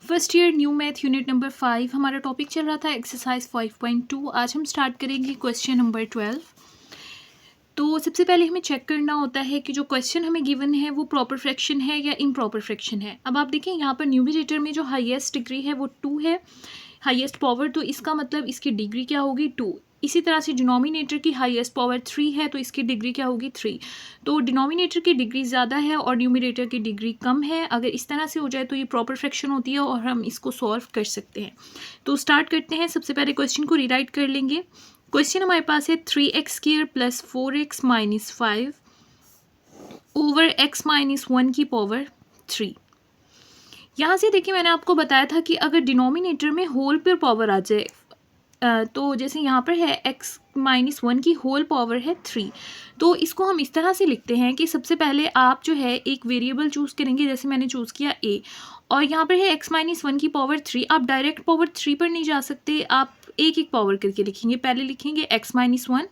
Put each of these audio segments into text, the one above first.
First year new math unit number 5 हमारा topic चल रहा था एक्सरसाइज 5.2। आज हम स्टार्ट करेंगे क्वेश्चन नंबर 12। तो सबसे पहले हमें चेक करना होता है कि जो क्वेश्चन हमें गिवन है वो प्रॉपर फ्रैक्शन है या इम्प्रॉपर फ्रैक्शन है। अब आप देखें यहाँ पर न्यूमरेटर में जो हाईएस्ट डिग्री है वो 2 है, हाईएस्ट पावर, तो इसका मतलब इसकी डिग्री क्या होगी 2। इसी तरह से डिनोमिनेटर की हाईएस्ट पावर 3 है तो इसकी डिग्री क्या होगी 3। तो डिनोमिनेटर की डिग्री ज़्यादा है और न्यूमरेटर की डिग्री कम है। अगर इस तरह से हो जाए तो ये प्रॉपर फ्रैक्शन होती है और हम इसको सॉल्व कर सकते हैं। तो स्टार्ट करते हैं। सबसे पहले क्वेश्चन को रीराइट कर लेंगे। क्वेश्चन हमारे पास है 3x² + 4x - 5 ओवर x - 1 की पावर 3। यहाँ से देखिए मैंने आपको बताया था कि अगर डिनोमिनेटर में होल पर पावर आ जाए तो जैसे यहाँ पर है x - 1 की होल पावर है 3, तो इसको हम इस तरह से लिखते हैं कि सबसे पहले आप जो है एक वेरिएबल चूज़ करेंगे, जैसे मैंने चूज़ किया a, और यहाँ पर है x - 1 की पावर 3। आप डायरेक्ट पावर 3 पर नहीं जा सकते, आप एक एक पावर करके लिखेंगे। पहले लिखेंगे x - 1,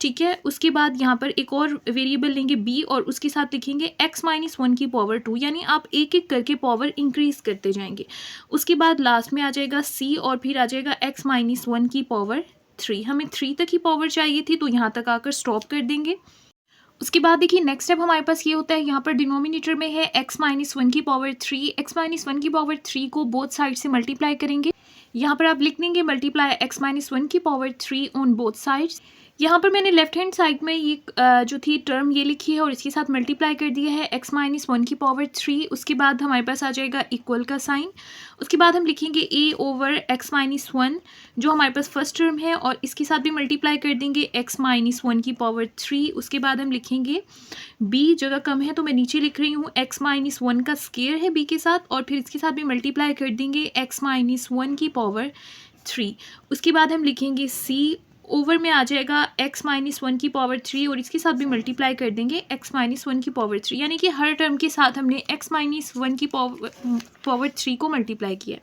ठीक है। उसके बाद यहाँ पर एक और वेरिएबल लेंगे b और उसके साथ लिखेंगे x - 1 की पावर 2, यानी आप एक एक करके पावर इंक्रीज करते जाएंगे। उसके बाद लास्ट में आ जाएगा c और फिर आ जाएगा x - 1 की पावर 3। हमें 3 तक ही पावर चाहिए थी तो यहाँ तक आकर स्टॉप कर देंगे। उसके बाद देखिए नेक्स्ट स्टेप हमारे पास ये होता है, यहाँ पर डिनोमिनेटर में है x - 1 की पावर 3। x - 1 की पावर 3 को बोथ साइड से मल्टीप्लाई करेंगे। यहाँ पर आप लिख देंगे मल्टीप्लाई x - 1 की पावर 3 ऑन बोथ साइड्स। यहाँ पर मैंने लेफ्ट हैंड साइड में ये जो थी टर्म ये लिखी है और इसके साथ मल्टीप्लाई कर दिया है x - 1 की पावर 3। उसके बाद हमारे पास आ जाएगा इक्वल का साइन। उसके बाद हम लिखेंगे a ओवर x - 1 जो हमारे पास फर्स्ट टर्म है और इसके साथ भी मल्टीप्लाई कर देंगे x - 1 की पावर 3। उसके बाद हम लिखेंगे b, जगह कम है तो मैं नीचे लिख रही हूँ x - 1 का स्केयर है b के साथ और फिर इसके साथ भी मल्टीप्लाई कर देंगे x - 1 की पावर 3। उसके बाद हम लिखेंगे c ओवर में आ जाएगा x - 1 की पावर 3 और इसके साथ भी मल्टीप्लाई कर देंगे x - 1 की पावर 3, यानी कि हर टर्म के साथ हमने x - 1 की पावर 3 को मल्टीप्लाई किया।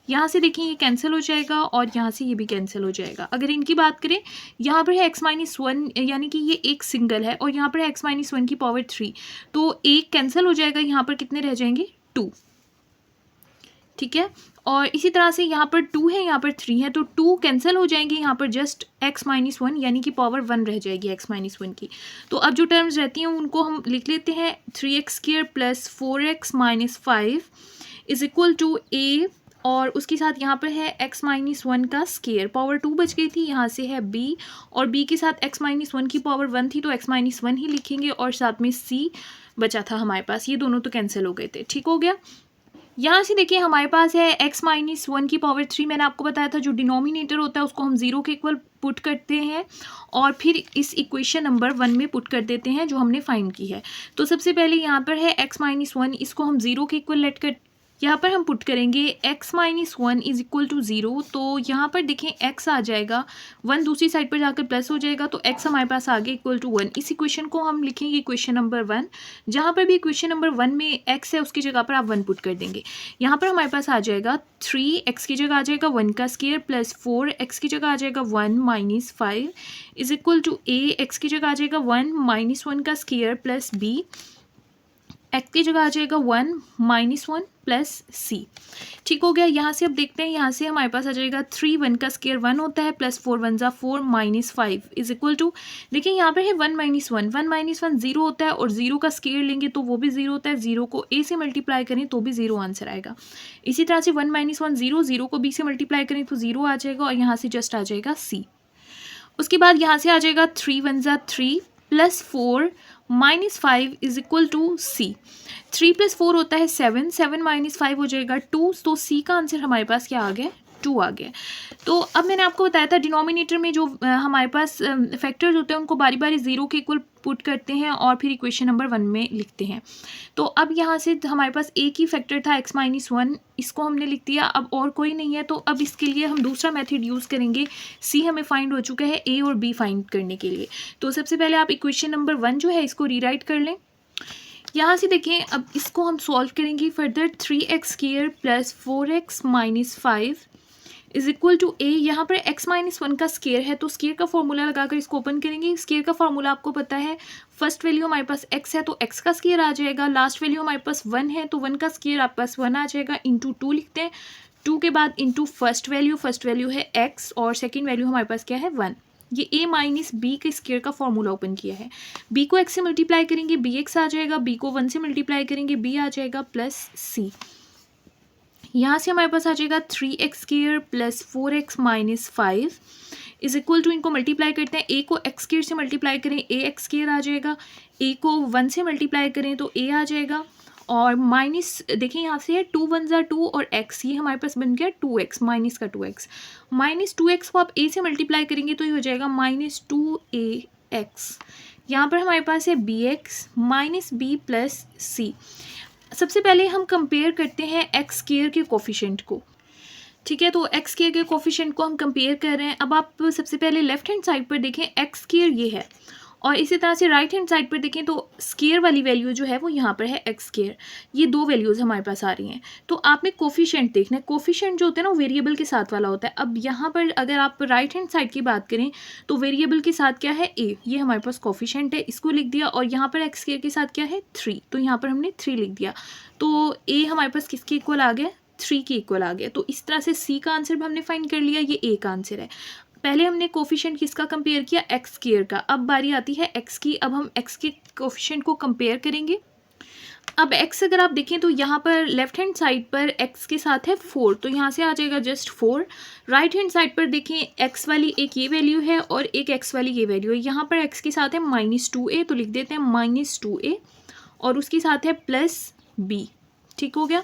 यहाँ से देखिए ये कैंसिल हो जाएगा और यहाँ से ये भी कैंसिल हो जाएगा। अगर इनकी बात करें, यहाँ पर है x - 1 यानी कि ये एक सिंगल है और यहाँ पर है x - 1 की पावर 3, तो एक कैंसिल हो जाएगा। यहाँ पर कितने रह जाएंगे 2, ठीक है। और इसी तरह से यहाँ पर 2 है, यहाँ पर 3 है, तो 2 कैंसिल हो जाएंगे। यहाँ पर जस्ट x - 1 यानी कि पावर 1 रह जाएगी x - 1 की। तो अब जो टर्म्स रहती हैं उनको हम लिख लेते हैं 3x² + 4x - 5 is equal to a, और उसके साथ यहाँ पर है x - 1 का स्केयर, पावर 2 बच गई थी, यहाँ से है b और b के साथ x - 1 की पावर 1 थी तो x - 1 ही लिखेंगे और साथ में c बचा था हमारे पास, ये दोनों तो कैंसिल हो गए थे, ठीक हो गया। यहाँ से देखिए हमारे पास है x - 1 की पावर 3। मैंने आपको बताया था जो डिनोमिनेटर होता है उसको हम 0 के इक्वल पुट करते हैं और फिर इस इक्वेशन नंबर 1 में पुट कर देते हैं जो हमने फाइंड की है। तो सबसे पहले यहाँ पर है x - 1, इसको हम 0 के इक्वल लेट कर यहाँ पर हम पुट करेंगे x - 1 इज इक्वल टू 0। तो यहाँ पर देखें x आ जाएगा 1, दूसरी साइड पर जाकर प्लस हो जाएगा तो x हमारे पास आ गया इक्वल टू 1। इस इक्वेशन को हम लिखेंगे इक्वेशन नंबर 1। जहाँ पर भी इक्वेशन नंबर 1 में x है उसकी जगह पर आप 1 पुट कर देंगे। यहाँ पर हमारे पास आ जाएगा 3x की जगह आ जाएगा 1 का स्केयर प्लस 4x की जगह आ जाएगा 1 - 5 is equal to a, x की जगह आ जाएगा 1 - 1 का स्केयर प्लस b, x की जगह आ जाएगा 1 - 1 प्लस c, ठीक हो गया। यहाँ से अब देखते हैं, यहाँ से हमारे पास आ जाएगा 3, 1 का स्केयर 1 होता है प्लस 4 1 ज़ा 4 - 5 इज इक्वल टू, देखिए यहाँ पर है 1 - 1, 1 - 1 0 होता है और 0 का स्केयर लेंगे तो वो भी 0 होता है, 0 को a से मल्टीप्लाई करें तो भी 0 आंसर आएगा। इसी तरह से 1 - 1 0, 0 को b से मल्टीप्लाई करें तो 0 आ जाएगा और यहाँ से जस्ट आ जाएगा c। उसके बाद यहाँ से आ जाएगा 3 1 ज़ा 3 plus 4 - 5 is equal to c। 3 + 4 होता है 7, 7 - 5 हो जाएगा 2, तो c का आंसर हमारे पास क्या आ गया 2 आ गया। तो अब मैंने आपको बताया था डिनोमिनेटर में जो हमारे पास फैक्टर्स होते हैं उनको बारी बारी 0 के इक्वल पुट करते हैं और फिर इक्वेशन नंबर 1 में लिखते हैं। तो अब यहाँ से हमारे पास एक ही फैक्टर था x - 1, इसको हमने लिख दिया। अब और कोई नहीं है तो अब इसके लिए हम दूसरा मेथड यूज़ करेंगे। c हमें फाइंड हो चुका है, a और b फाइंड करने के लिए। तो सबसे पहले आप इक्वेशन नंबर 1 जो है इसको रीराइट कर लें। यहाँ से देखें अब इसको हम सॉल्व करेंगे further. 3x² + 4x - 5 is equal to a, यहाँ पर x माइनस वन का स्केयर है तो स्केयर का फॉर्मूला लगाकर इसको ओपन करेंगे। स्केयर का फॉर्मूला आपको पता है, फर्स्ट वैल्यू हमारे पास x है तो x का स्केयर आ जाएगा, लास्ट वैल्यू हमारे पास 1 है तो 1 का स्केयर आपके पास 1 आ जाएगा, इंटू 2 लिखते हैं, 2 के बाद इंटू फर्स्ट वैल्यू है x और सेकेंड वैल्यू हमारे पास क्या है 1। ये a माइनस बी के स्केयर का फॉर्मूला ओपन किया है। b को x से मल्टीप्लाई करेंगे bx आ जाएगा, b को 1 से मल्टीप्लाई करेंगे b आ जाएगा प्लस c। यहाँ से हमारे पास आ जाएगा 3x square plus 4x minus 5 is equal to, इनको मल्टीप्लाई करते हैं, a को x स्केयर से मल्टीप्लाई करें ax स्केयर आ जाएगा, a को 1 से मल्टीप्लाई करें तो a आ जाएगा, और माइनस देखिए यहाँ से है 2 1 ज़ा 2 और x, ये हमारे पास बन गया 2x, माइनस का 2x, माइनस 2x को आप a से मल्टीप्लाई करेंगे तो ये हो जाएगा माइनस 2ax। यहाँ पर हमारे पास है bx minus b plus c। सबसे पहले हम कंपेयर करते हैं एक्स स्केयर के कोफिशिएंट को, ठीक है। तो एक्स स्केयर के कोफिशिएंट को हम कंपेयर कर रहे हैं। अब आप सबसे पहले लेफ्ट हैंड साइड पर देखें, एक्स स्केयर ये है, और इसी तरह से राइट हैंड साइड पर देखें तो स्केयर वाली वैल्यू जो है वो यहाँ पर है एक्स स्केयर। ये दो वैल्यूज़ हमारे पास आ रही हैं। तो आपने कोफिशिएंट देखना है, कोफिशिएंट जो होता है ना वो वेरिएबल के साथ वाला होता है। अब यहाँ पर अगर आप राइट हैंड साइड की बात करें तो वेरिएबल के साथ क्या है ए, ये हमारे पास कोफिशिएंट है, इसको लिख दिया, और यहाँ पर एक्स स्केयर के साथ क्या है 3, तो यहाँ पर हमने 3 लिख दिया। तो ए हमारे पास किसके इक्वल आ गया, 3 के इक्वल आ गया। तो इस तरह से सी का आंसर भी हमने फाइंड कर लिया, ये ए का आंसर है। पहले हमने कोफिशिएंट किसका कंपेयर किया, एक्स स्केयर का। अब बारी आती है एक्स की, अब हम एक्स के कोफिशिएंट को कंपेयर करेंगे। अब एक्स अगर आप देखें तो यहाँ पर लेफ्ट हैंड साइड पर एक्स के साथ है 4, तो यहाँ से आ जाएगा जस्ट 4। राइट हैंड साइड पर देखें एक्स वाली एक ये वैल्यू है और एक एक्स वाली ये वैल्यू है। यहाँ पर एक्स के साथ है माइनस 2a, तो लिख देते हैं माइनस 2a, और उसके साथ है प्लस b, ठीक हो गया।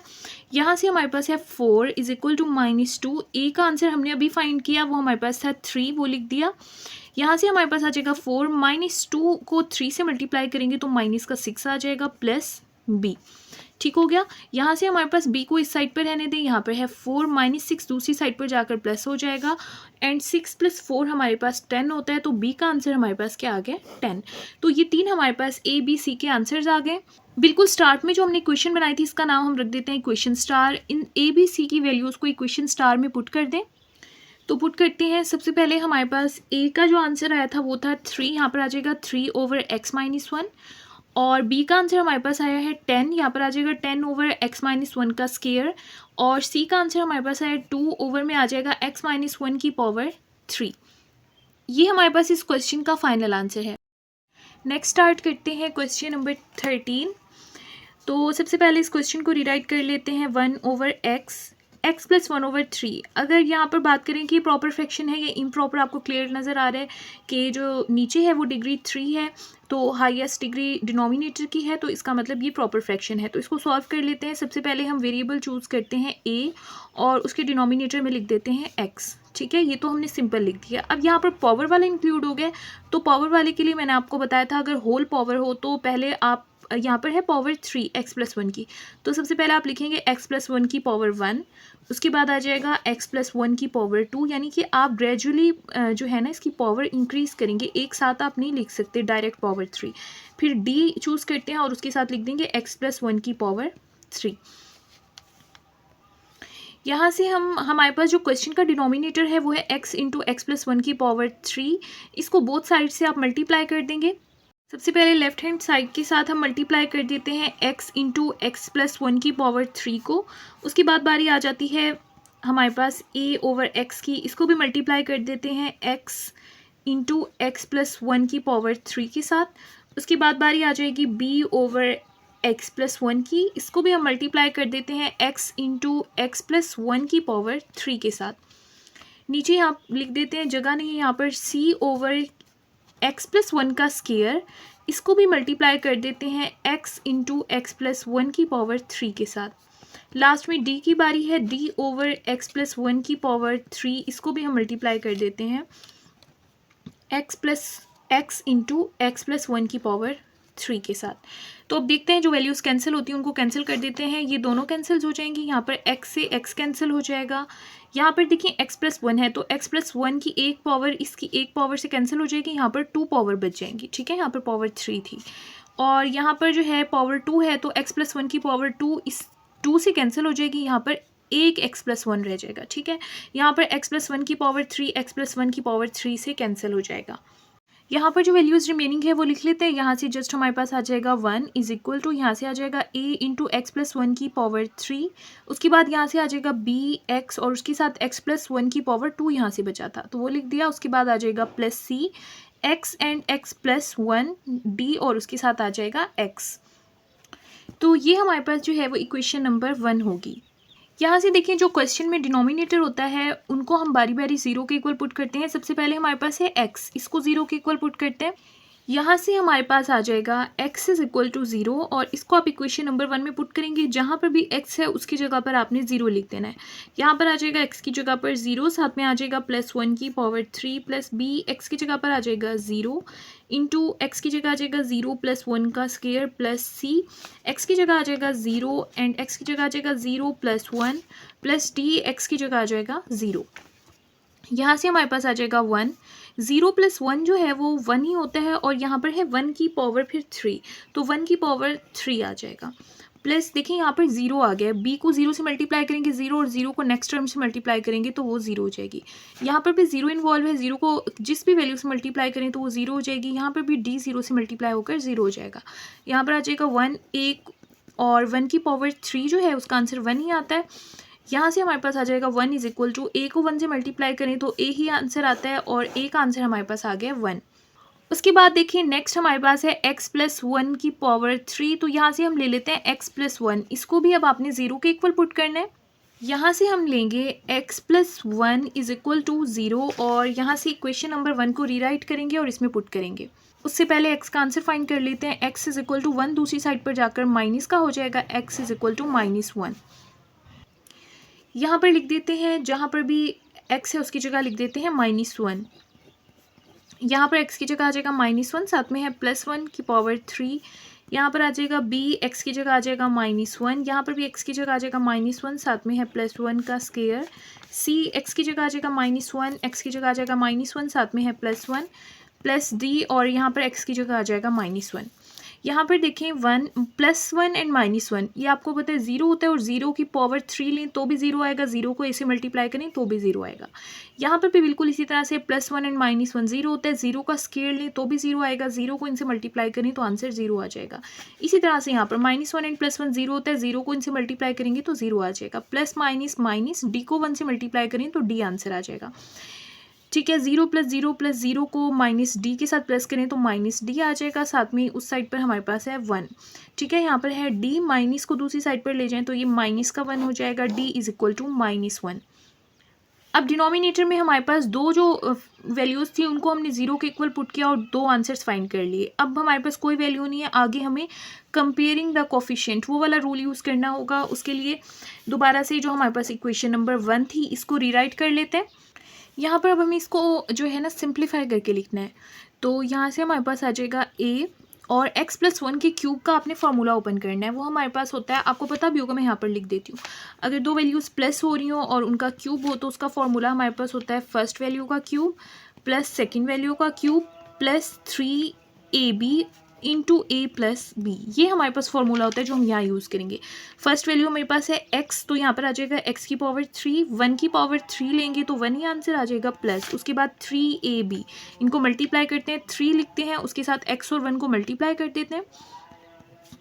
यहाँ से हमारे पास है 4 इज इक्वल टू माइनस 2, ए का आंसर हमने अभी फाइंड किया, वो हमारे पास था 3, वो लिख दिया। यहाँ से हमारे पास आ जाएगा 4, माइनस 2 को 3 से मल्टीप्लाई करेंगे तो माइनस का 6 आ जाएगा प्लस b, ठीक हो गया। यहाँ से हमारे पास b को इस साइड पर रहने दें, यहाँ पर है 4 माइनस 6 दूसरी साइड पर जाकर प्लस हो जाएगा, एंड 6 प्लस 4 हमारे पास 10 होता है, तो b का आंसर हमारे पास क्या आ गया 10। तो ये 3 हमारे पास a b c के आंसर्स आ गए। बिल्कुल स्टार्ट में जो हमने इक्वेशन बनाई थी इसका नाम हम रख देते हैं इक्वेशन स्टार। इन ए बी सी की वैल्यूज़ को इक्वेशन स्टार में पुट कर दें, तो पुट करते हैं। सबसे पहले हमारे पास ए का जो आंसर आया था वो था 3, यहाँ पर आ जाएगा 3 ओवर एक्स माइनस 1, और बी का आंसर हमारे पास आया है 10, यहाँ पर आ जाएगा 10 ओवर एक्स माइनस 1 का स्केयर, और सी का आंसर हमारे पास आया 2 ओवर में आ जाएगा एक्स माइनस 1 की पावर 3। ये हमारे पास इस क्वेश्चन का फाइनल आंसर है। नेक्स्ट स्टार्ट करते हैं क्वेश्चन नंबर 13। तो सबसे पहले इस क्वेश्चन को रीराइट कर लेते हैं, 1 ओवर एक्स प्लस 1 ओवर 3। अगर यहाँ पर बात करें कि प्रॉपर फ्रैक्शन है या इम्प्रॉपर, आपको क्लियर नज़र आ रहा है कि जो नीचे है वो डिग्री 3 है, तो हाईएस्ट डिग्री डिनोमिनेटर की है, तो इसका मतलब ये प्रॉपर फ्रैक्शन है। तो इसको सॉल्व कर लेते हैं। सबसे पहले हम वेरिएबल चूज़ करते हैं a, और उसके डिनोमिनेटर में लिख देते हैं x, ठीक है। ये तो हमने सिंपल लिख दिया। अब यहाँ पर पावर वाला इंक्लूड हो गया, तो पावर वाले के लिए मैंने आपको बताया था अगर होल पावर हो तो पहले आप, यहाँ पर है पावर 3 एक्स प्लस 1 की, तो सबसे पहले आप लिखेंगे एक्स प्लस 1 की पावर 1, उसके बाद आ जाएगा एक्स प्लस 1 की पावर 2, यानी कि आप ग्रेजुअली जो है ना इसकी पावर इंक्रीज़ करेंगे, एक साथ आप नहीं लिख सकते डायरेक्ट पावर 3। फिर डी चूज़ करते हैं और उसके साथ लिख देंगे एक्स प्लस 1 की पावर 3। यहाँ से हमारे पास जो क्वेश्चन का डिनोमिनेटर है वो है x इंटू एक्स प्लस 1 की पावर 3। इसको बोथ साइड से आप मल्टीप्लाई कर देंगे। सबसे पहले लेफ्ट हैंड साइड के साथ हम मल्टीप्लाई कर देते हैं x इंटू एक्स प्लस 1 की पावर 3 को। उसके बाद बारी आ जाती है हमारे पास a ओवर x की, इसको भी मल्टीप्लाई कर देते हैं x इंटू एक्स प्लस 1 की पावर 3 के साथ। उसके बाद बारी आ जाएगी b ओवर एक्स प्लस 1 की, इसको भी हम मल्टीप्लाई कर देते हैं x इंटू एक्स प्लस 1 की पावर 3 के साथ। नीचे यहाँ लिख देते हैं, जगह नहीं है यहाँ पर, c ओवर एक्स प्लस 1 का स्केयर, इसको भी मल्टीप्लाई कर देते हैं x इंटू एक्स प्लस 1 की पावर 3 के साथ। लास्ट में d की बारी है, d ओवर एक्स प्लस 1 की पावर 3, इसको भी हम मल्टीप्लाई कर देते हैं x इंटू एक्स प्लस 1 की पावर 3 के साथ। तो अब देखते हैं जो वैल्यूज़ कैंसिल होती हैं उनको कैंसिल कर देते हैं। ये दोनों कैंसिल हो जाएंगी, यहाँ पर x से x कैंसिल हो जाएगा। यहाँ पर देखिए x प्लस 1 है तो x प्लस 1 की एक पावर इसकी एक पावर से कैंसिल हो जाएगी, यहाँ पर 2 पावर बच जाएंगी, ठीक है। यहाँ पर पावर 3 थी, और यहाँ पर जो है पावर 2 है तो x प्लस 1 की पावर 2 इस 2 से कैंसिल हो जाएगी, यहाँ पर एक x+1 रह जाएगा। ठीक है, यहाँ पर x+1 की पावर 3 x+1 की पावर 3 से कैंसिल हो जाएगा। यहाँ पर जो वैल्यूज़ रिमेनिंग है वो लिख लेते हैं। यहाँ से जस्ट हमारे पास आ जाएगा 1 इज इक्वल टू, यहाँ से आ जाएगा a इंटू x+1 की पावर 3, उसके बाद यहाँ से आ जाएगा b x और उसके साथ x+1 की पावर 2 यहाँ से बचा था तो वो लिख दिया। उसके बाद आ जाएगा plus c x and x+1 d और उसके साथ आ जाएगा x। तो ये हमारे पास जो है वो इक्वेशन नंबर 1 होगी। यहाँ से देखिए जो क्वेश्चन में डिनोमिनेटर होता है उनको हम बारी बारी ज़ीरो के इक्वल पुट करते हैं। सबसे पहले हमारे पास है x, इसको ज़ीरो के इक्वल पुट करते हैं। यहाँ से हमारे पास आ जाएगा x इज़ इक्वल टू 0 और इसको आप इक्वेशन नंबर 1 में पुट करेंगे। जहाँ पर भी x है उसकी जगह पर आपने 0 लिख देना है। यहाँ पर आ जाएगा x की जगह पर 0, साथ में आ जाएगा +1 की पावर 3 प्लस b x की जगह पर आ जाएगा 0 इंटू x की जगह आ जाएगा 0 + 1 का स्क्वायर प्लस c x की जगह आ जाएगा 0 एंड x की जगह आ जाएगा 0 + 1 प्लस d x की जगह आ जाएगा 0। यहाँ से हमारे पास आ जाएगा 1, 0 + 1 जो है वो 1 ही होता है और यहाँ पर है 1 की पावर फिर 3 तो 1 की पावर 3 आ जाएगा। प्लस देखिए यहाँ पर 0 आ गया, b को 0 से मल्टीप्लाई करेंगे 0 और 0 को नेक्स्ट टर्म से मल्टीप्लाई करेंगे तो वो 0 हो जाएगी। यहाँ पर भी 0 इन्वॉल्व है, 0 को जिस भी वैल्यू से मल्टीप्लाई करें तो वो 0 हो जाएगी। यहाँ पर भी d 0 से मल्टीप्लाई होकर 0 हो जाएगा। यहाँ पर आ जाएगा 1 1 और 1 की पावर 3 जो है उसका आंसर 1 ही आता है। यहाँ से हमारे पास आ जाएगा 1 इज इक्वल टू, a को 1 से मल्टीप्लाई करें तो a ही आंसर आता है और a का आंसर हमारे पास आ गया 1। उसके बाद देखिए नेक्स्ट हमारे पास है x+1 की पावर 3 तो यहाँ से हम ले लेते हैं x+1, इसको भी अब आपने 0 के इक्वल पुट करना है। यहाँ से हम लेंगे x+1 इज इक्वल टू 0 और यहाँ से इक्वेशन नंबर 1 को रीराइट करेंगे और इसमें पुट करेंगे। उससे पहले x का आंसर फाइंड कर लेते हैं। x इज इक्वल टू 1 दूसरी साइड पर जाकर माइनस का हो जाएगा, x इज इक्वल टू -1। यहाँ पर लिख देते हैं, जहाँ पर भी x है उसकी जगह लिख देते हैं -1। यहाँ पर x की जगह आ जाएगा -1, साथ में है +1 की पावर 3। यहाँ पर आ जाएगा b x की जगह आ जाएगा -1, यहाँ पर भी x की जगह आ जाएगा -1, साथ में है +1 का स्क्वायर। c x की जगह आ जाएगा -1, x की जगह आ जाएगा -1, साथ में है +1 प्लस d और यहाँ पर x की जगह आ जाएगा -1। यहाँ पर देखें 1 +1 एंड -1 ये आपको पता है 0 होता है और 0 की पावर 3 लें तो भी 0 आएगा, 0 को ऐसे मल्टीप्लाई करें तो भी 0 आएगा। यहाँ पर भी बिल्कुल इसी तरह से +1 एंड -1 0 होता है, 0 का स्क्वायर लें तो भी 0 आएगा, 0 को इनसे मल्टीप्लाई करें तो आंसर 0 आ जाएगा। इसी तरह से यहाँ पर -1 एंड +1 0 होता है, 0 को इनसे मल्टीप्लाई करेंगे तो 0 आ जाएगा। प्लस माइनस माइनस d को 1 से मल्टीप्लाई करें तो d आंसर आ जाएगा। ठीक है, 0 + 0 + 0 को -d के साथ प्लस करें तो -d आ जाएगा, साथ में उस साइड पर हमारे पास है 1। ठीक है, यहाँ पर है d, माइनस को दूसरी साइड पर ले जाएं तो ये माइनस का 1 हो जाएगा, d इज इक्वल टू -1। अब डिनोमिनेटर में हमारे पास दो जो वैल्यूज़ थी उनको हमने 0 के इक्वल पुट किया और दो आंसर्स फाइंड कर लिए। अब हमारे पास कोई वैल्यू नहीं है, आगे हमें कंपेयरिंग द कोफिशिएंट वो वाला रूल यूज़ करना होगा। उसके लिए दोबारा से जो हमारे पास इक्वेशन नंबर 1 थी इसको रीराइट कर लेते हैं। यहाँ पर अब हमें इसको जो है ना सिंप्लीफाई करके लिखना है। तो यहाँ से हमारे पास आ जाएगा a और x+1 के क्यूब का आपने फार्मूला ओपन करना है, वो हमारे पास होता है, आपको पता भी होगा, मैं यहाँ पर लिख देती हूँ। अगर दो वैल्यूज़ प्लस हो रही हो और उनका क्यूब हो तो उसका फार्मूला हमारे पास होता है फर्स्ट वैल्यू का क्यूब प्लस सेकेंड वैल्यू का cube plus 3ab into a plus b। ये हमारे पास फार्मूला होता है जो हम यहाँ यूज़ करेंगे। फर्स्ट वैल्यू मेरे पास है x तो यहाँ पर आ जाएगा x की पावर 3, 1 की पावर 3 लेंगे तो 1 ही आंसर आ जाएगा, प्लस उसके बाद 3ab, इनको मल्टीप्लाई करते हैं, 3 लिखते हैं, उसके साथ x और 1 को मल्टीप्लाई कर देते हैं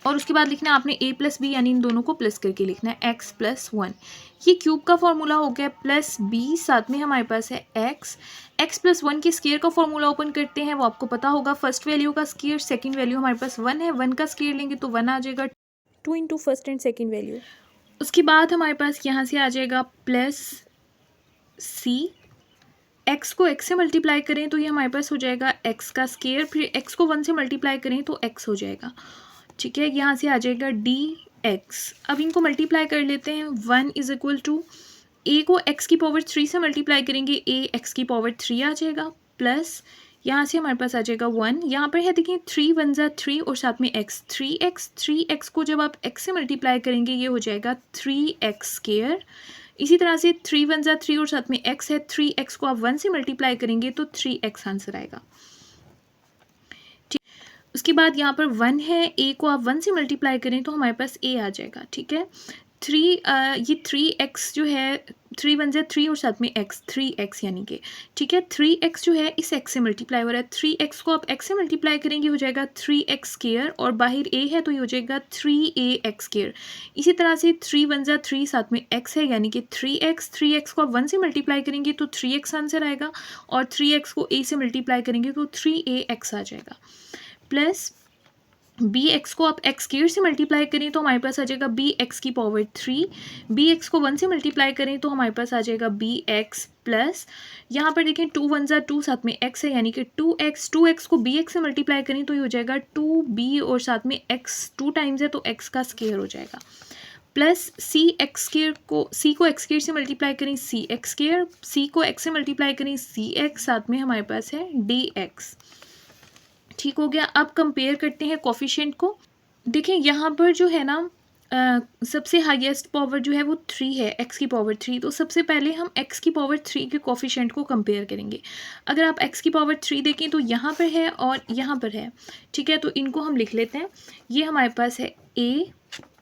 और उसके बाद लिखना है आपने a प्लस b यानी इन दोनों को प्लस करके लिखना है x प्लस 1। ये क्यूब का फॉर्मूला हो गया प्लस b, साथ में हमारे पास है x प्लस 1 के स्क्वायर का फॉर्मूला ओपन करते हैं, वो आपको पता होगा, फर्स्ट वैल्यू का स्क्वायर, सेकंड वैल्यू हमारे पास 1 है, 1 का स्क्वायर लेंगे तो 1 आ जाएगा, 2 into first and second value. उसके बाद हमारे पास यहाँ से आ जाएगा प्लस c, x को x से मल्टीप्लाई करें तो ये हमारे पास हो जाएगा x का स्क्वायर, फिर x को 1 से मल्टीप्लाई करें तो x हो जाएगा। ठीक है, यहाँ से आ जाएगा dx। अब इनको मल्टीप्लाई कर लेते हैं, 1 इज इक्वल टू a को x की पावर 3 से मल्टीप्लाई करेंगे, a x की पावर 3 आ जाएगा, प्लस यहाँ से हमारे पास आ जाएगा 1, यहाँ पर है देखिए 3 1 ज़ा 3 और साथ में x, 3x को जब आप x से मल्टीप्लाई करेंगे ये हो जाएगा 3x स्क्वायर। इसी तरह से 3 1 ज़ा 3 और साथ में x है, 3x को आप 1 से मल्टीप्लाई करेंगे तो 3x आंसर आएगा। उसके बाद यहाँ पर 1 है, a को आप 1 से मल्टीप्लाई करें तो हमारे पास a आ जाएगा। ठीक है, ये 3x जो है 3 1 ज़ा 3 और साथ में x 3x यानी कि ठीक है 3x जो है इस x से मल्टीप्लाई हो रहा है 3x को आप x से मल्टीप्लाई करेंगे हो जाएगा 3x स्क्वायर और बाहर a है तो ये हो जाएगा 3ax स्क्वायर। इसी तरह से 3 1 ज़ा 3 साथ में x है यानी कि 3x को आप 1 से मल्टीप्लाई करेंगे तो 3x आंसर आएगा और 3x को a से मल्टीप्लाई करेंगे तो 3ax आ जाएगा। प्लस bx को आप x स्क्वायर से मल्टीप्लाई करें तो हमारे पास आ जाएगा bx की पावर 3। bx को 1 से मल्टीप्लाई करें तो हमारे पास आ जाएगा bx प्लस यहाँ पर देखें 2 1 ज़ा 2 साथ में x है यानी कि 2x को bx से मल्टीप्लाई करें तो ये हो जाएगा 2b और साथ में x 2 टाइम्स है तो x का स्क्वायर हो जाएगा। प्लस c x स्क्वायर से मल्टीप्लाई करें cx स्क्वायर, c को x से मल्टीप्लाई करें cx, साथ में हमारे पास है dx। ठीक हो गया। अब कंपेयर करते हैं कोफिशिएंट को। देखें यहाँ पर जो है ना सबसे हाईएस्ट पावर जो है वो 3 है, x की पावर 3। तो सबसे पहले हम x की पावर 3 के कोफिशिएंट को कंपेयर करेंगे। अगर आप x की पावर 3 देखें तो यहाँ पर है और यहाँ पर है, ठीक है। तो इनको हम लिख लेते हैं। ये हमारे पास है a,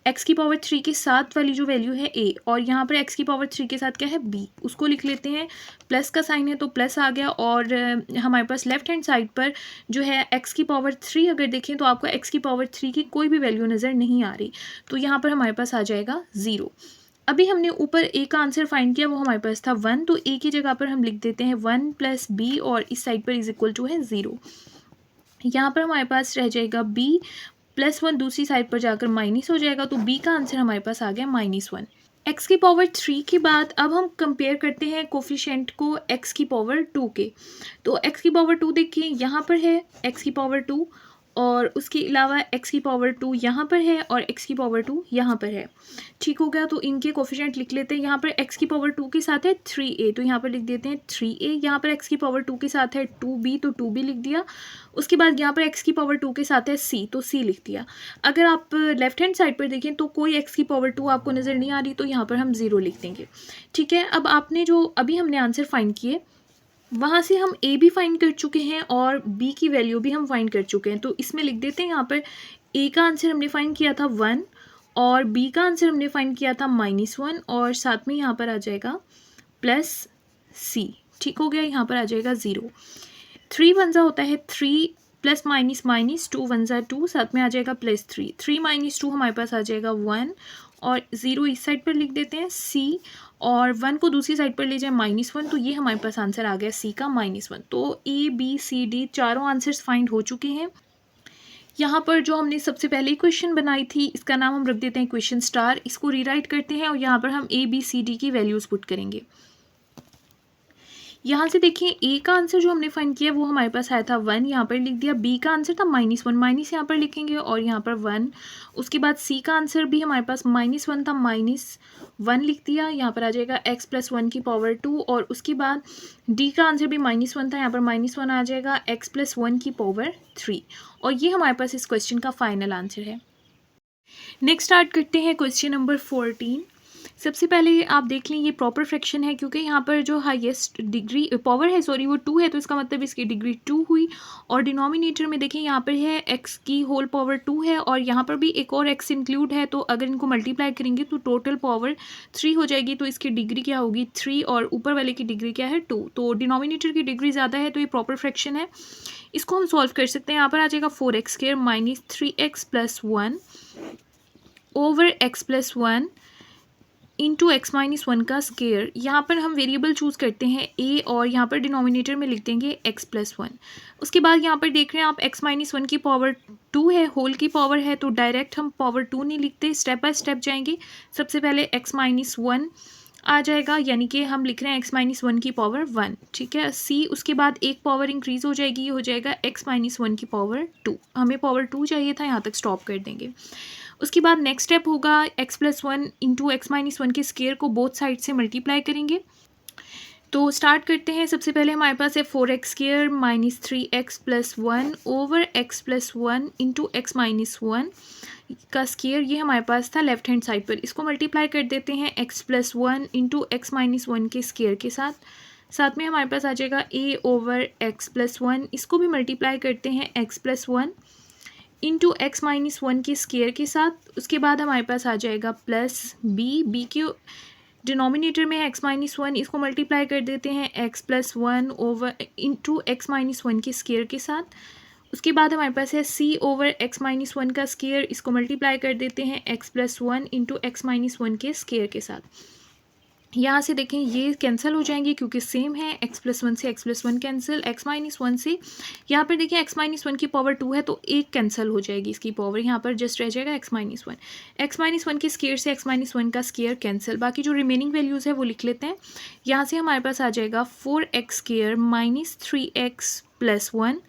x की पावर 3 के साथ वाली जो वैल्यू है a, और यहाँ पर x की पावर 3 के साथ क्या है b, उसको लिख लेते हैं। प्लस का साइन है तो प्लस आ गया और हमारे पास लेफ्ट हैंड साइड पर जो है x की पावर 3 अगर देखें तो आपको x की पावर 3 की कोई भी वैल्यू नज़र नहीं आ रही, तो यहाँ पर हमारे पास आ जाएगा 0। अभी हमने ऊपर a का आंसर फाइंड किया, वो हमारे पास था 1, तो a की जगह पर हम लिख देते हैं 1 प्लस b और इस साइड पर इज इक्वल टू है 0। यहाँ पर हमारे पास रह जाएगा b +1, दूसरी साइड पर जाकर माइनस हो जाएगा, तो b का आंसर हमारे पास आ गया -1। x की पावर 3 के बाद अब हम कंपेयर करते हैं कोफिशिएंट को x की पावर 2 के। तो x की पावर 2 देखिए यहाँ पर है x की पावर 2 और उसके अलावा x की पावर 2 यहाँ पर है और x की पावर 2 यहाँ पर है। ठीक हो गया। तो इनके कोफिशिएंट लिख लेते हैं। यहाँ पर x की पावर 2 के साथ है 3a, तो यहाँ पर लिख देते हैं 3a। यहाँ पर x की पावर 2 के साथ है 2b, तो 2b लिख दिया। उसके बाद यहाँ पर x की पावर 2 के साथ है c, तो c लिख दिया। अगर आप लेफ्ट हैंड साइड पर देखें तो कोई x की पावर 2 आपको नज़र नहीं आ रही, तो यहाँ पर हम 0 लिख देंगे। ठीक है। अब आपने जो अभी हमने आंसर फाइंड किए वहाँ से हम a भी फाइंड कर चुके हैं और b की वैल्यू भी हम फाइंड कर चुके हैं, तो इसमें लिख देते हैं। यहाँ पर a का आंसर हमने फाइंड किया था 1 और b का आंसर हमने फाइंड किया था -1 और साथ में यहाँ पर आ जाएगा +c। ठीक हो गया। यहाँ पर आ जाएगा 0। 3 1 ज़ा होता है 3 प्लस माइनस माइनस 2 1 ज़ा 2, साथ में आ जाएगा +3। 3 - 2 हमारे पास आ जाएगा 1 और 0 इस साइड पर लिख देते हैं c और 1 को दूसरी साइड पर ले जाए -1, तो ये हमारे पास आंसर आ गया c का -1। तो a b c d चारों आंसर्स फाइंड हो चुके हैं। यहाँ पर जो हमने सबसे पहले क्वेश्चन बनाई थी इसका नाम हम रख देते हैं क्वेश्चन स्टार। इसको रीराइट करते हैं और यहाँ पर हम a b c d की वैल्यूज़ पुट करेंगे। यहाँ से देखिए a का आंसर जो हमने फाइंड किया वो हमारे पास आया था 1, यहाँ पर लिख दिया। b का आंसर था -1, माइनस यहाँ पर लिखेंगे और यहाँ पर 1। उसके बाद c का आंसर भी हमारे पास -1 था, -1 लिख दिया। यहाँ पर आ जाएगा x + 1 की पावर 2 और उसके बाद d का आंसर भी -1 था, यहाँ पर -1 आ जाएगा x + 1 की पावर 3 और ये हमारे पास इस क्वेश्चन का फाइनल आंसर है। नेक्स्ट स्टार्ट करते हैं क्वेश्चन नंबर 14। सबसे पहले आप देख लें ये प्रॉपर फ्रैक्शन है क्योंकि यहाँ पर जो हाईएस्ट डिग्री पावर है वो 2 है, तो इसका मतलब इसकी डिग्री 2 हुई। और डिनोमिनेटर में देखें यहाँ पर है x की होल पावर 2 है और यहाँ पर भी एक और x इंक्लूड है, तो अगर इनको मल्टीप्लाई करेंगे तो टोटल पावर 3 हो जाएगी। तो इसकी डिग्री क्या होगी 3 और ऊपर वाले की डिग्री क्या है 2, तो डिनोमिनेटर की डिग्री ज़्यादा है, तो ये प्रॉपर फ्रैक्शन है। इसको हम सॉल्व कर सकते हैं। यहाँ पर आ जाएगा 4x² - 3x + 1 over x + 1 into x - 1 का स्क्वायर। यहाँ पर हम वेरिएबल चूज़ करते हैं a और यहाँ पर डिनोमिनेटर में लिख देंगे x + 1। उसके बाद यहाँ पर देख रहे हैं आप x - 1 की पावर 2 है, होल की पावर है, तो डायरेक्ट हम पावर 2 नहीं लिखते, स्टेप बाय स्टेप जाएंगे। सबसे पहले x - 1 आ जाएगा, यानी कि हम लिख रहे हैं x - 1 की पावर 1। ठीक है। c उसके बाद एक पावर इंक्रीज़ हो जाएगी, ये हो जाएगा x - 1 की पावर 2। हमें पावर 2 चाहिए था, यहाँ तक स्टॉप कर देंगे। उसके बाद नेक्स्ट स्टेप होगा x + 1 इंटू x - 1 के स्क्वायर को बोथ साइड से मल्टीप्लाई करेंगे। तो स्टार्ट करते हैं। सबसे पहले हमारे पास है 4x² - 3x + 1 over x + 1 into x - 1 का स्क्वायर, ये हमारे पास था लेफ्ट हैंड साइड पर। इसको मल्टीप्लाई कर देते हैं x + 1 इंटू x - 1 के स्क्वायर के साथ में हमारे पास आ जाएगा a ओवर x + 1। इसको भी मल्टीप्लाई करते हैं x + 1 into x minus one के स्केयर के साथ। उसके बाद हमारे पास आ जाएगा प्लस बी के डिनोमिनेटर में एक्स माइनस वन, इसको मल्टीप्लाई कर देते हैं x plus one over into x minus one के स्केयर के साथ। उसके बाद हमारे पास है सी ओवर एक्स माइनस वन का स्केयर, इसको मल्टीप्लाई कर देते हैं x plus one into x minus one के स्केयर के साथ। यहाँ से देखें ये कैंसिल हो जाएंगे क्योंकि सेम है, एक्स प्लस वन से x plus one cancel, x minus one से यहाँ पर देखें एक्स माइनस वन की पावर टू है तो एक कैंसिल हो जाएगी इसकी पावर, यहाँ पर जस्ट रह जाएगा x minus one. X minus one के स्केयर से एक्स माइनस वन का स्केयर कैंसिल, बाकी जो रिमेनिंग वैल्यूज़ है वो लिख लेते हैं। यहाँ से हमारे पास आ जाएगा 4x square minus 3x plus one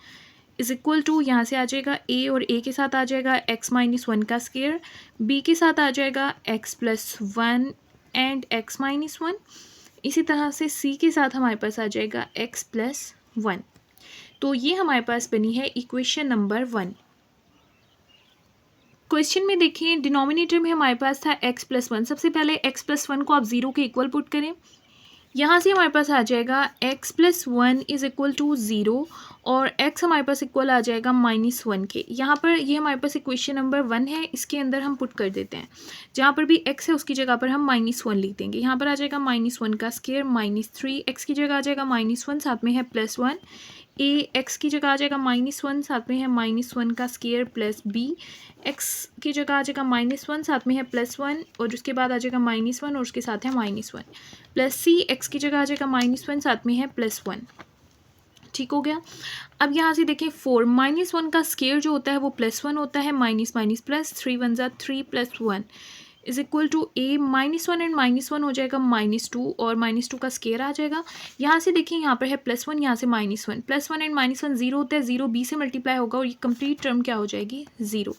is equal to, यहाँ से आ जाएगा a और a के साथ आ जाएगा x माइनस वन का स्केयर, b के साथ आ जाएगा x plus one and x minus one, इसी तरह से c के साथ हमारे पास आ जाएगा x प्लस वन। तो ये हमारे पास बनी है इक्वेशन नंबर 1। क्वेश्चन में देखिए डिनोमिनेटर में हमारे पास था x प्लस वन, सबसे पहले x प्लस वन को आप ज़ीरो के इक्वल पुट करें। यहाँ से हमारे पास आ जाएगा x plus one is equal to zero और x हमारे पास इक्वल आ जाएगा माइनस वन के। यहाँ पर ये हमारे पास इक्वेशन नंबर 1 है, इसके अंदर हम पुट कर देते हैं। जहाँ पर भी x है उसकी जगह पर हम माइनस वन लिख देंगे। यहाँ पर आ जाएगा माइनस वन का स्केयर माइनस 3x की जगह आ जाएगा माइनस वन, साथ में है प्लस वन, a x की जगह आ जाएगा माइनस वन, साथ में है माइनस वन का स्केयर प्लस b x की जगह आ जाएगा माइनस वन, साथ में है प्लस वन और उसके बाद आ जाएगा माइनस वन और उसके साथ है minus one, plus c x की जगह आ जाएगा माइनस वन, साथ में है प्लस वन। ठीक हो गया। अब यहाँ से देखें 4 माइनस वन का स्केयर जो होता है वो प्लस वन होता है, माइनस माइनस प्लस, 3 वन ज़ा 3 plus one is equal to a minus one and minus one हो जाएगा माइनस टू और माइनस टू का स्केयर आ जाएगा। यहाँ से देखिए यहाँ पर है प्लस वन, यहाँ से minus one, plus one and minus one zero होता है, जीरो b से मल्टीप्लाई होगा और ये कंप्लीट टर्म क्या हो जाएगी ज़ीरो।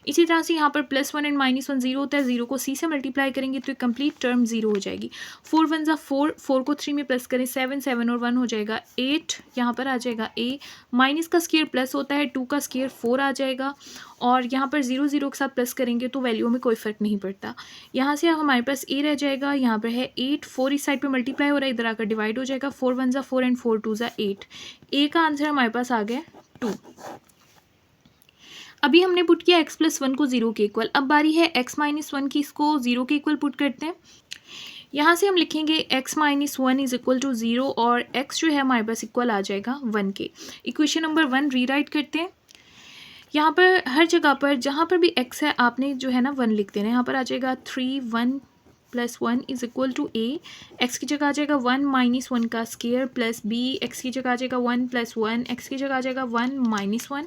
इसी तरह से यहाँ पर plus one and minus one zero होता है, जीरो को c से मल्टीप्लाई करेंगे तो ये कंप्लीट टर्म जीरो हो जाएगी। 4 वन ज़ा 4, 4 को 3 में प्लस करें 7, 7 और 1 हो जाएगा 8, यहाँ पर आ जाएगा a, माइनस का स्केयर प्लस होता है, 2 का स्केयर 4 आ जाएगा और यहाँ पर 0 0 के साथ प्लस करेंगे तो वैल्यू में कोई फ़र्क नहीं पड़ता। यहाँ से अब हमारे पास a रह जाएगा, यहाँ पर है 8, 4 इस साइड पे मल्टीप्लाई हो रहा है, इधर आकर डिवाइड हो जाएगा, 4 वन ज़ा 4 एंड 4 टू ज़ा 8, a का आंसर हमारे पास आ गया 2। अभी हमने पुट किया x प्लस वन को ज़ीरो के इक्वल, अब बारी है x माइनस वन की, इसको ज़ीरो के इक्वल पुट करते हैं। यहाँ से हम लिखेंगे x minus one is equal to zero और x जो है हमारे पास इक्वल आ जाएगा 1 के। इक्वेशन नंबर 1 रीराइट करते हैं। यहाँ पर हर जगह पर जहाँ पर भी x है आपने जो है ना 1 लिख देना है। यहाँ पर आ जाएगा 3 1 plus one is equal to a, x की जगह आ जाएगा 1 माइनस वन का स्केयर प्लस b, x की जगह आ जाएगा 1 प्लस वन, x की जगह आ जाएगा 1 minus one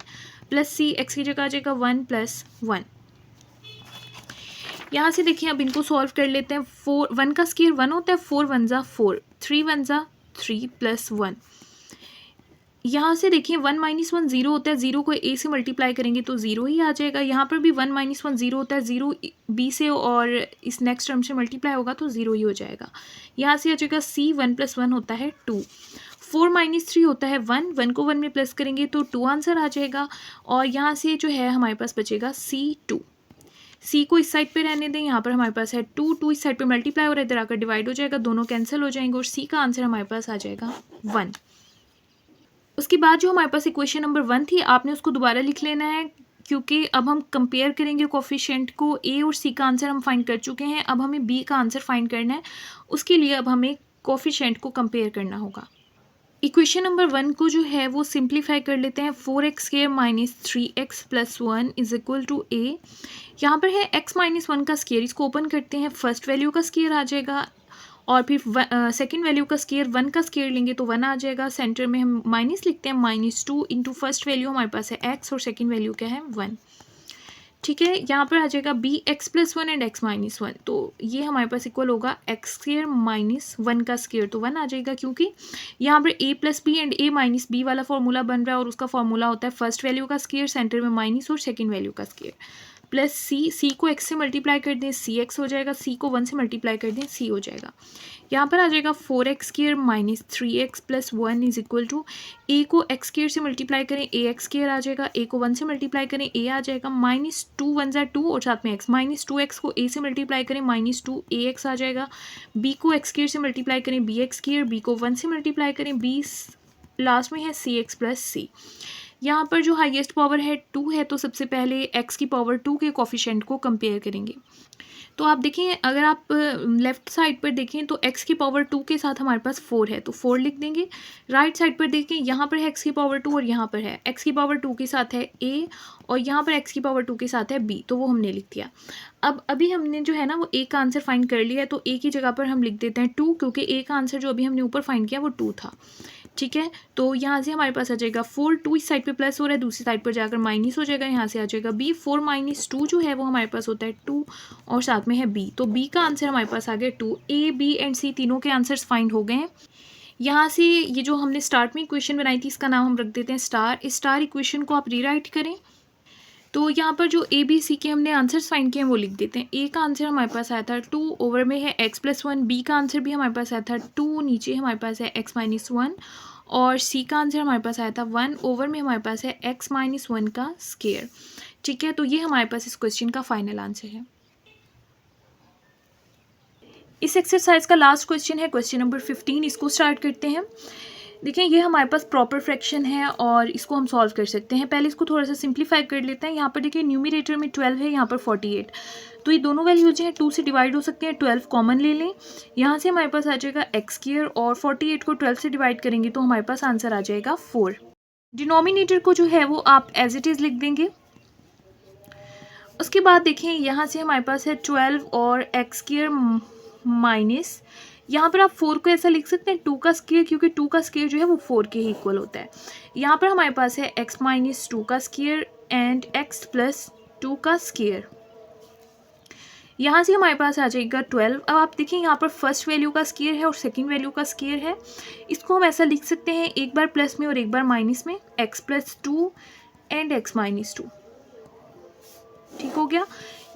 plus c, x की जगह आ जाएगा 1 प्लस वन। यहाँ से देखिए अब इनको सॉल्व कर लेते हैं। 4 1 का स्केयर 1 होता है, 4 वन ज़ा 4, 3 वन ज़ा 3 प्लस वन। यहाँ से देखिए 1 माइनस वन ज़ीरो होता है, ज़ीरो को a से मल्टीप्लाई करेंगे तो ज़ीरो ही आ जाएगा। यहाँ पर भी 1 माइनस वन ज़ीरो होता है, ज़ीरो b से और इस नेक्स्ट टर्म से मल्टीप्लाई होगा तो ज़ीरो ही हो जाएगा। यहाँ से आ जाएगा c, 1 प्लस वन होता है 2, 4 माइनस 3 होता है 1, 1 को 1 में प्लस करेंगे तो 2 आंसर आ जाएगा और यहाँ से जो है हमारे पास बचेगा c2। c को इस साइड पे रहने दें, यहाँ पर हमारे पास है 2, 2 इस साइड पे मल्टीप्लाई हो रहा है, इधर आकर डिवाइड हो जाएगा, दोनों कैंसिल हो जाएंगे और c का आंसर हमारे पास आ जाएगा 1। उसके बाद जो हमारे पास इक्वेशन नंबर 1 थी आपने उसको दोबारा लिख लेना है क्योंकि अब हम कंपेयर करेंगे कोफिशिएंट को। a और c का आंसर हम फाइंड कर चुके हैं, अब हमें b का आंसर फाइंड करना है। उसके लिए अब हमें कोफिशिएंट को कंपेयर करना होगा। इक्वेशन नंबर 1 को जो है वो सिंप्लीफाई कर लेते हैं। 4x square minus 3x plus one is equal to a। यहाँ पर है x माइनस वन का स्केयर, इसको ओपन करते हैं, फर्स्ट वैल्यू का स्केयर आ जाएगा और फिर सेकेंड वैल्यू का स्केयर 1 का स्केयर लेंगे तो 1 आ जाएगा। सेंटर में हम माइनस लिखते हैं, माइनस 2 इंटू फर्स्ट वैल्यू हमारे पास है x और सेकेंड वैल्यू क्या है 1। ठीक है, यहाँ पर आ जाएगा b x plus one and x minus one, तो ये हमारे पास इक्वल होगा x स्केयर माइनस 1 का स्केयर, तो 1 आ जाएगा क्योंकि यहाँ पर a plus b and a minus b वाला फॉर्मूला बन रहा है और उसका फॉर्मूला होता है फर्स्ट वैल्यू का स्केयर, सेंटर में माइनस और सेकेंड वैल्यू का स्केयर, प्लस c को x से मल्टीप्लाई कर दें cx हो जाएगा, c को 1 से मल्टीप्लाई कर दें c हो जाएगा। यहाँ पर आ जाएगा 4x square minus 3x plus one is equal to a को x स्केयर से मल्टीप्लाई करें ax स्केयर आ जाएगा, a को 1 से मल्टीप्लाई करें a आ जाएगा, माइनस 2 वन ज़ा 2 और साथ में x, माइनस 2x को a से मल्टीप्लाई करें माइनस 2 ax आ जाएगा, b को x स्केयर से मल्टीप्लाई करें bx स्केयर, b को 1 से मल्टीप्लाई करें b, लास्ट में है cx प्लस c। यहाँ पर जो हाईएस्ट पावर है 2 है, तो सबसे पहले x की पावर 2 के कोफिशिएंट को कंपेयर करेंगे। तो आप देखें, अगर आप लेफ़्ट साइड पर देखें तो x की पावर 2 के साथ हमारे पास 4 है, तो 4 लिख देंगे। राइट साइड पर देखें, यहाँ पर है x की पावर 2 और यहाँ पर है x की पावर 2 के साथ है a और यहाँ पर x की पावर 2 के साथ है b, तो वो हमने लिख दिया। अब अभी हमने जो है ना वो a का आंसर फाइंड कर लिया है, तो a की जगह पर हम लिख देते हैं 2, क्योंकि a का आंसर जो अभी हमने ऊपर फाइंड किया वो 2 था। ठीक है, तो यहाँ से हमारे पास आ जाएगा 4, 2 इस साइड पे प्लस हो रहा है, दूसरी साइड पर जाकर माइनस हो जाएगा, यहाँ से आ जाएगा b। 4 माइनस 2 जो है वो हमारे पास होता है 2 और साथ में है b, तो b का आंसर हमारे पास आ गया 2। a, b एंड c तीनों के आंसर्स फाइंड हो गए हैं। यहाँ से ये जो हमने स्टार्ट में इक्वेशन बनाई थी इसका नाम हम रख देते हैं स्टार। इस स्टार इक्वेशन को आप रीराइट करें, तो यहाँ पर जो ए बी सी के हमने आंसर्स फाइंड किए हैं वो लिख देते हैं। ए का आंसर हमारे पास आया था 2, ओवर में है x+1। बी का आंसर भी हमारे पास आया था 2, नीचे हमारे पास है x-1 और सी का आंसर हमारे पास आया था 1, ओवर में हमारे पास है x-1 का स्क्वायर। ठीक है, तो ये हमारे पास इस क्वेश्चन का फाइनल आंसर है। इस एक्सरसाइज का लास्ट क्वेश्चन है क्वेश्चन नंबर 15। इसको स्टार्ट करते हैं। देखिए, ये हमारे पास प्रॉपर फ्रैक्शन है और इसको हम सॉल्व कर सकते हैं। पहले इसको थोड़ा सा सिंप्लीफाई कर लेते हैं। यहाँ पर देखिए न्यूमरेटर में 12 है, यहाँ पर 48, तो ये दोनों वैल्यूज हैं 2 से डिवाइड हो सकते हैं। 12 कॉमन ले लें, यहाँ से हमारे पास आ जाएगा x² और 48 को 12 से डिवाइड करेंगे तो हमारे पास आंसर आ जाएगा 4। डिनोमिनेटर को जो है वो आप एज इट इज़ लिख देंगे। उसके बाद देखें, यहाँ से हमारे पास है 12 और x² माइनस, यहाँ पर आप 4 को ऐसा लिख सकते हैं 2 का स्क्वायर, क्योंकि 2 का स्क्वायर जो है वो 4 के ही इक्वल होता है। यहाँ पर हमारे पास है x-2 का स्क्वायर एंड x+2 का स्क्वायर। यहाँ से हमारे पास आ जाएगा 12। अब आप देखिए, यहाँ पर फर्स्ट वैल्यू का स्क्वायर है और सेकंड वैल्यू का स्क्वायर है। इसको हम ऐसा लिख सकते हैं, एक बार प्लस में और एक बार माइनस में, x+2 एंड x-2। ठीक हो गया।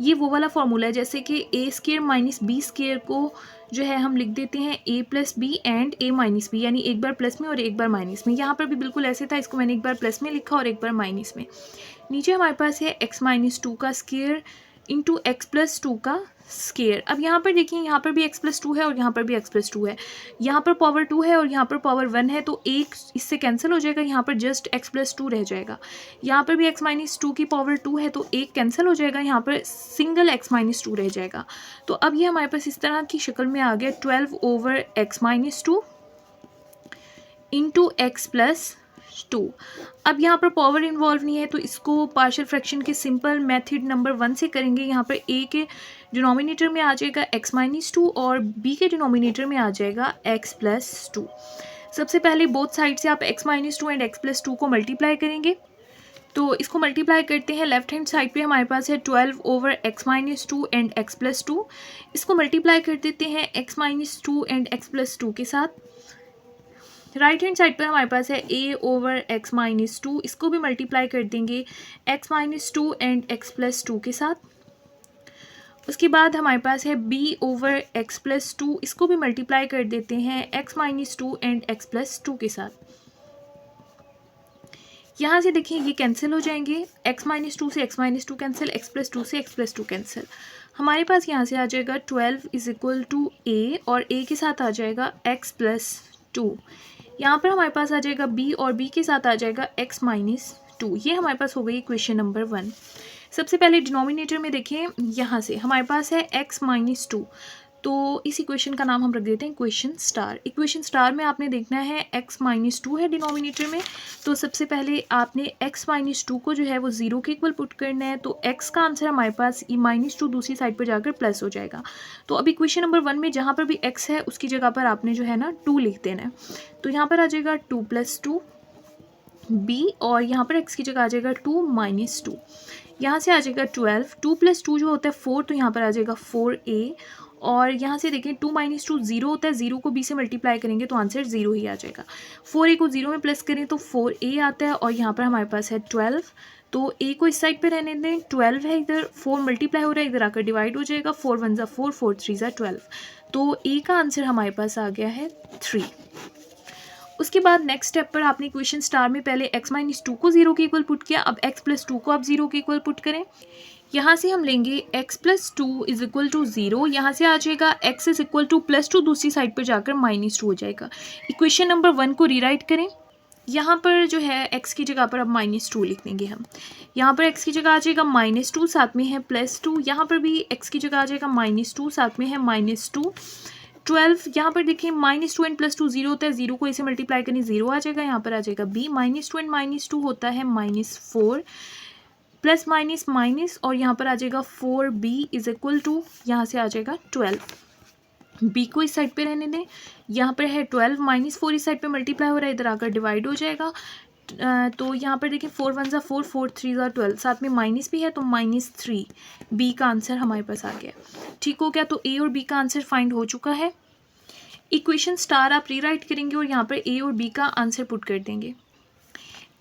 ये वो वाला फॉर्मूला है जैसे कि a² माइनस b² को जो है हम लिख देते हैं a+b एंड a-b, यानी एक बार प्लस में और एक बार माइनस में। यहाँ पर भी बिल्कुल ऐसे था, इसको मैंने एक बार प्लस में लिखा और एक बार माइनस में। नीचे हमारे पास है x-2 का स्क्वायर इंटू x+2 का स्क्वायर। अब यहाँ पर देखिए, यहाँ पर भी x+2 है और यहाँ पर भी x+2 है, यहाँ पर पावर 2 है और यहाँ पर पावर 1 है, तो एक इससे कैंसिल हो जाएगा, यहाँ पर जस्ट x+2 रह जाएगा। यहाँ पर भी x-2 की पावर 2 है तो एक कैंसिल हो जाएगा, यहाँ पर सिंगल x-2 रह जाएगा। तो अब ये हमारे पास इस तरह की शक्ल में आ गया 12 ओवर x-2 इंटू x+2। अब यहाँ पर पावर इन्वॉल्व नहीं है तो इसको पार्शियल फ्रैक्शन के सिंपल मेथड नंबर 1 से करेंगे। यहाँ पर a के डिनोमिनेटर में आ जाएगा x-2 और b के डिनोमिनेटर में आ जाएगा x+2। सबसे पहले बोथ साइड से आप x-2 एंड x+2 को मल्टीप्लाई करेंगे, तो इसको मल्टीप्लाई करते हैं। लेफ्ट हैंड साइड पे हमारे पास है 12 ओवर x-2 एंड x+2। इसको मल्टीप्लाई कर देते हैं x-2 एंड x+2 के साथ। राइट हैंड साइड पर हमारे पास है a ओवर x-2, इसको भी मल्टीप्लाई कर देंगे x-2 एंड x+2 के साथ। उसके बाद हमारे पास है b ओवर x+2, इसको भी मल्टीप्लाई कर देते हैं x-2 एंड x+2 के साथ। यहाँ से देखिए ये कैंसिल हो जाएंगे, x-2 से x-2 कैंसिल, x+2 से x+2 कैंसिल। हमारे पास यहाँ से आ जाएगा 12 इज इक्वल टू a और a के साथ आ जाएगा x+2। यहाँ पर हमारे पास आ जाएगा b और b के साथ आ जाएगा x-2। ये हमारे पास हो गई क्वेश्चन नंबर 1। सबसे पहले डिनोमिनेटर में देखें, यहाँ से हमारे पास है x-2, तो इस इक्वेशन का नाम हम रख देते हैं इक्वेशन स्टार। इक्वेशन स्टार में आपने देखना है x-2 है डिनोमिनेटर में, तो सबसे पहले आपने x-2 को जो है वो 0 के इक्वल पुट करना है, तो x का आंसर हमारे पास -2 दूसरी साइड पर जाकर प्लस हो जाएगा। तो अब इक्वेशन नंबर 1 में जहाँ पर भी x है उसकी जगह पर आपने जो है ना 2 लिख देना है, तो यहाँ पर आ जाएगा 2 + 2 b और यहाँ पर x की जगह आ जाएगा 2 - 2। यहाँ से आ जाएगा 12, 2 + 2 जो होता है 4, तो यहाँ पर आ जाएगा 4a और यहाँ से देखें 2 - 2 0 होता है, 0 को b से मल्टीप्लाई करेंगे तो आंसर 0 ही आ जाएगा। 4a को 0 में प्लस करें तो 4a आता है और यहाँ पर हमारे पास है 12, तो a को इस साइड पे रहने दें। 12 है इधर, 4 मल्टीप्लाई हो रहा है, इधर आकर डिवाइड हो जाएगा, 4 × 1 = 4, 4 × 3 = 12, तो a का आंसर हमारे पास आ गया है 3। उसके बाद नेक्स्ट स्टेप पर आपने इक्वेशन स्टार में पहले x-2 को 0 के इक्वल पुट किया, अब x+2 को आप 0 के इक्वल पुट करें। यहाँ से हम लेंगे x+2 इज इक्वल टू 0, यहाँ से आ जाएगा x इज इक्वल टू +2, दूसरी साइड पर जाकर -2 हो जाएगा। इक्वेशन नंबर 1 को रीराइट करें, यहाँ पर जो है x की जगह पर अब -2 लिख देंगे हम। यहाँ पर x की जगह आ जाएगा -2, साथ में है +2। यहाँ पर भी x की जगह आ जाएगा -2, साथ में है -2। 12 यहाँ पर देखिए -2 एंड +2 0 होता है, 0 को इसे मल्टीप्लाई करनी 0 आ जाएगा, यहाँ पर आ जाएगा b। -2 एंड -2 होता है -4, प्लस माइनस माइनस और यहाँ पर आ जाएगा 4b इज इक्वल टू, यहाँ से आ जाएगा 12। b को इस साइड पे रहने दें, यहाँ पर है 12, -4 इस साइड पे मल्टीप्लाई हो रहा है, इधर आकर डिवाइड हो जाएगा। तो यहाँ पर देखिए 4 1 ज़ा 4, 4 3 ज़ा 12, साथ में माइनस भी है तो -3। b का आंसर हमारे पास आ गया। ठीक हो गया, तो a और b का आंसर फाइंड हो चुका है। इक्वेशन स्टार आप रीराइट करेंगे और यहाँ पर a और b का आंसर पुट कर देंगे।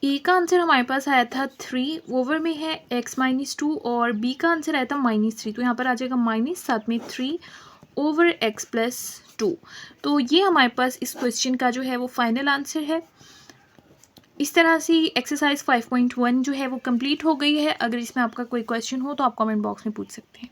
a का आंसर हमारे पास आया था 3, ओवर में है x -2 और b का आंसर आया था -3, तो यहाँ पर आ जाएगा माइनस, साथ में 3 ओवर x + 2। तो ये हमारे पास इस क्वेश्चन का जो है वो फाइनल आंसर है। इस तरह से एक्सरसाइज 5.1 जो है वो कंप्लीट हो गई है। अगर इसमें आपका कोई क्वेश्चन हो तो आप कमेंट बॉक्स में पूछ सकते हैं।